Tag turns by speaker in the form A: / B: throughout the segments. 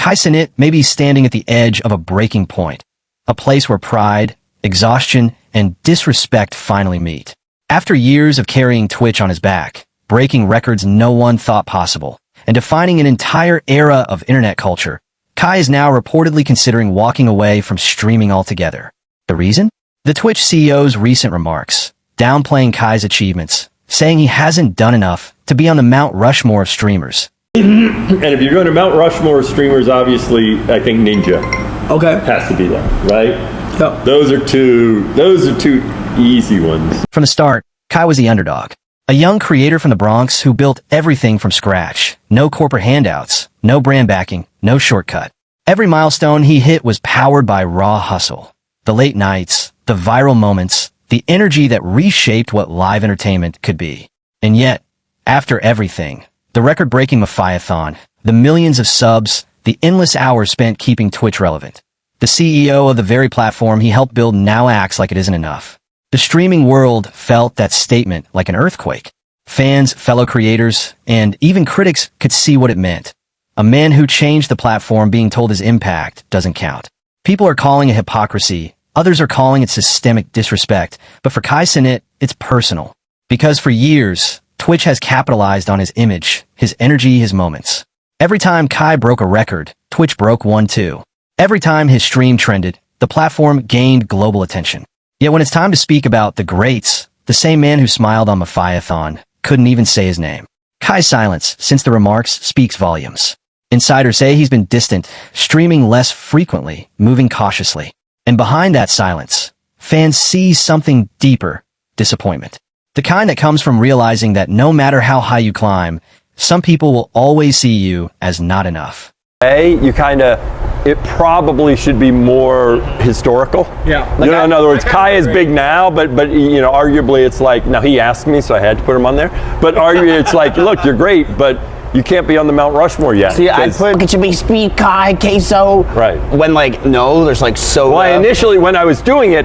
A: Kai Cenat may be standing at the edge of a breaking point, a place where pride, exhaustion, and disrespect finally meet. After years of carrying Twitch on his back, breaking records no one thought possible, and defining an entire era of internet culture, Kai is now reportedly considering walking away from streaming altogether. The reason? The Twitch CEO's recent remarks, downplaying Kai's achievements, saying he hasn't done enough to be on the Mount Rushmore of streamers.
B: And if you're going to Mount Rushmore of streamers, obviously, I think Ninja has to be there, right?
C: Yep.
B: Those are two easy ones.
A: From the start, Kai was the underdog. A young creator from the Bronx who built everything from scratch. No corporate handouts, no brand backing, no shortcut. Every milestone he hit was powered by raw hustle. The late nights, the viral moments, the energy that reshaped what live entertainment could be. And yet, after everything, the record-breaking Mafiathon, the millions of subs, the endless hours spent keeping Twitch relevant, the CEO of the very platform he helped build now acts like it isn't enough. The streaming world felt that statement like an earthquake. Fans, fellow creators, and even critics could see what it meant. A man who changed the platform being told his impact doesn't count. People are calling it hypocrisy, others are calling it systemic disrespect, but for Kai Cenat, it's personal. Because for years, Twitch has capitalized on his image, his energy, his moments. Every time Kai broke a record, Twitch broke one too. Every time his stream trended, the platform gained global attention. Yet when it's time to speak about the greats, the same man who smiled on Mafiathon couldn't even say his name. Kai's silence since the remarks speaks volumes. Insiders say he's been distant, streaming less frequently, moving cautiously. And behind that silence, fans see something deeper: disappointment. The kind that comes from realizing that no matter how high you climb, some people will always see you as not enough.
B: It probably should be more historical.
C: Yeah.
B: In other words, Kai is big now, but arguably it's like, now he asked me, so I had to put him on there. But arguably it's like, look, you're great, but you can't be on the Mount Rushmore yet.
D: See, I put it should be Speed, Kai, Queso.
B: Right.
D: When there's so.
B: Well, initially when I was doing it,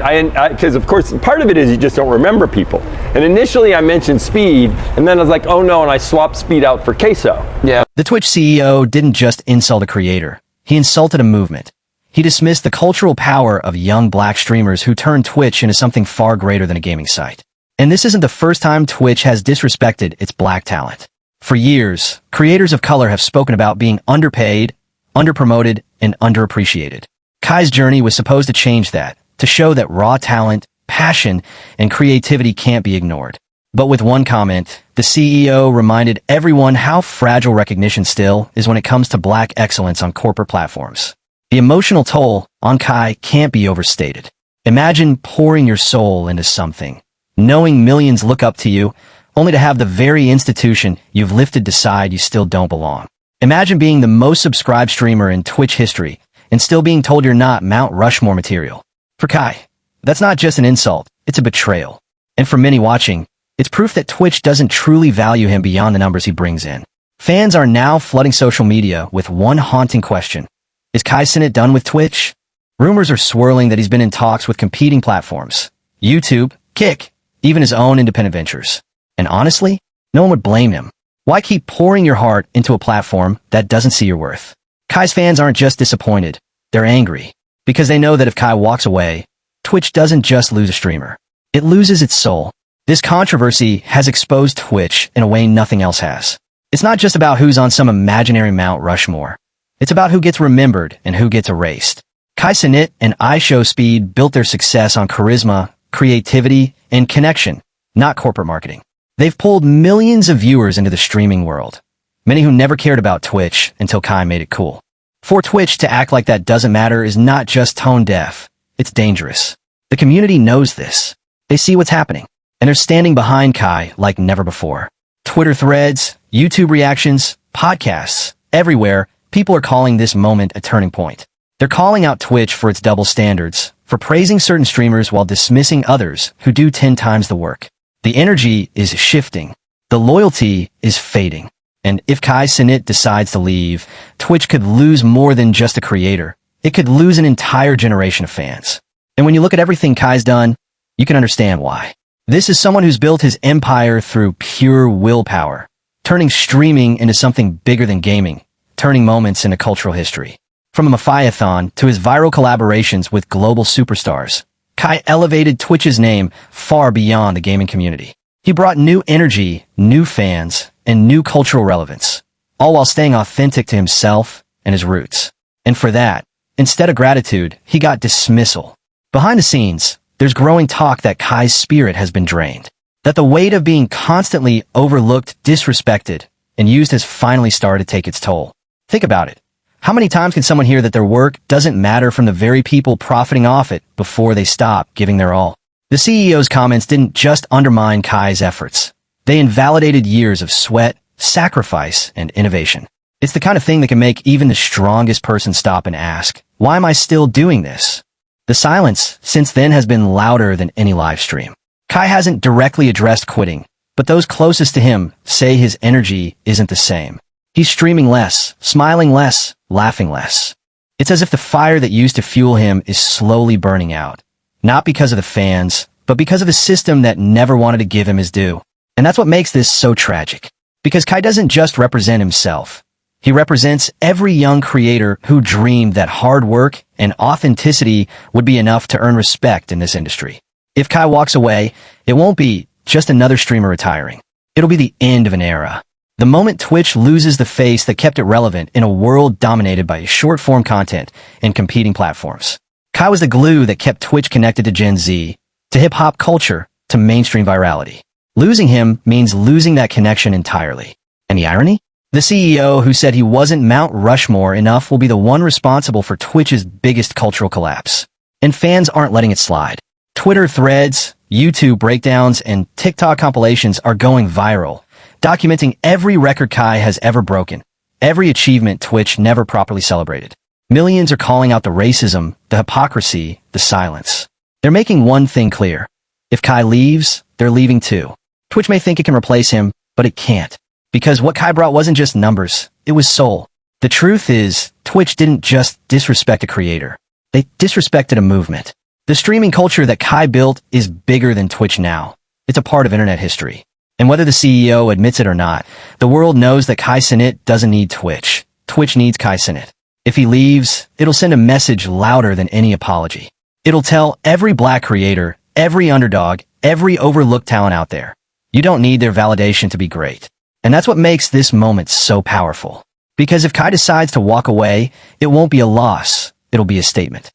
B: because of course part of it is you just don't remember people. And initially I mentioned Speed, and then I was like, oh no, and I swapped Speed out for Queso.
D: Yeah.
A: The Twitch CEO didn't just insult a creator. He insulted a movement. He dismissed the cultural power of young black streamers who turned Twitch into something far greater than a gaming site. And this isn't the first time Twitch has disrespected its black talent. For years, creators of color have spoken about being underpaid, underpromoted, and underappreciated. Kai's journey was supposed to change that, to show that raw talent, passion, and creativity can't be ignored. But with one comment, the CEO reminded everyone how fragile recognition still is when it comes to black excellence on corporate platforms. The emotional toll on Kai can't be overstated. Imagine pouring your soul into something, knowing millions look up to you, only to have the very institution you've lifted decide you still don't belong. Imagine being the most subscribed streamer in Twitch history and still being told you're not Mount Rushmore material. For Kai, that's not just an insult, it's a betrayal. And for many watching, it's proof that Twitch doesn't truly value him beyond the numbers he brings in. Fans are now flooding social media with one haunting question. Is Kai Cenat done with Twitch? Rumors are swirling that he's been in talks with competing platforms, YouTube, Kick, even his own independent ventures. And honestly, no one would blame him. Why keep pouring your heart into a platform that doesn't see your worth? Kai's fans aren't just disappointed, they're angry. Because they know that if Kai walks away, Twitch doesn't just lose a streamer. It loses its soul. This controversy has exposed Twitch in a way nothing else has. It's not just about who's on some imaginary Mount Rushmore. It's about who gets remembered and who gets erased. Kai Cenat and iShowSpeed built their success on charisma, creativity, and connection, not corporate marketing. They've pulled millions of viewers into the streaming world, many who never cared about Twitch until Kai made it cool. For Twitch to act like that doesn't matter is not just tone deaf, it's dangerous. The community knows this. They see what's happening, and they're standing behind Kai like never before. Twitter threads, YouTube reactions, podcasts, everywhere, people are calling this moment a turning point. They're calling out Twitch for its double standards, for praising certain streamers while dismissing others who do 10 times the work. The energy is shifting. The loyalty is fading. And if Kai Cenat decides to leave, Twitch could lose more than just a creator. It could lose an entire generation of fans. And when you look at everything Kai's done, you can understand why. This is someone who's built his empire through pure willpower, turning streaming into something bigger than gaming, turning moments into cultural history. From a Mafiathon to his viral collaborations with global superstars, Kai elevated Twitch's name far beyond the gaming community. He brought new energy, new fans, and new cultural relevance, all while staying authentic to himself and his roots. And for that, instead of gratitude, he got dismissal. Behind the scenes, there's growing talk that Kai's spirit has been drained, that the weight of being constantly overlooked, disrespected, and used has finally started to take its toll. Think about it. How many times can someone hear that their work doesn't matter from the very people profiting off it before they stop giving their all? The CEO's comments didn't just undermine Kai's efforts. They invalidated years of sweat, sacrifice, and innovation. It's the kind of thing that can make even the strongest person stop and ask, why am I still doing this? The silence since then has been louder than any live stream. Kai hasn't directly addressed quitting, but those closest to him say his energy isn't the same. He's streaming less, smiling less, laughing less. It's as if the fire that used to fuel him is slowly burning out. Not because of the fans, but because of a system that never wanted to give him his due. And that's what makes this so tragic. Because Kai doesn't just represent himself. He represents every young creator who dreamed that hard work and authenticity would be enough to earn respect in this industry. If Kai walks away, it won't be just another streamer retiring. It'll be the end of an era. The moment Twitch loses the face that kept it relevant in a world dominated by short-form content and competing platforms. Kai was the glue that kept Twitch connected to Gen Z, to hip-hop culture, to mainstream virality. Losing him means losing that connection entirely. And the irony? The CEO who said he wasn't Mount Rushmore enough will be the one responsible for Twitch's biggest cultural collapse. And fans aren't letting it slide. Twitter threads, YouTube breakdowns, and TikTok compilations are going viral, documenting every record Kai has ever broken, every achievement Twitch never properly celebrated. Millions are calling out the racism, the hypocrisy, the silence. They're making one thing clear. If Kai leaves, they're leaving too. Twitch may think it can replace him, but it can't. Because what Kai brought wasn't just numbers, it was soul. The truth is, Twitch didn't just disrespect a creator. They disrespected a movement. The streaming culture that Kai built is bigger than Twitch now. It's a part of internet history. And whether the CEO admits it or not, the world knows that Kai Cenat doesn't need Twitch. Twitch needs Kai Cenat. If he leaves, it'll send a message louder than any apology. It'll tell every black creator, every underdog, every overlooked talent out there, you don't need their validation to be great. And that's what makes this moment so powerful. Because if Kai decides to walk away, it won't be a loss, it'll be a statement.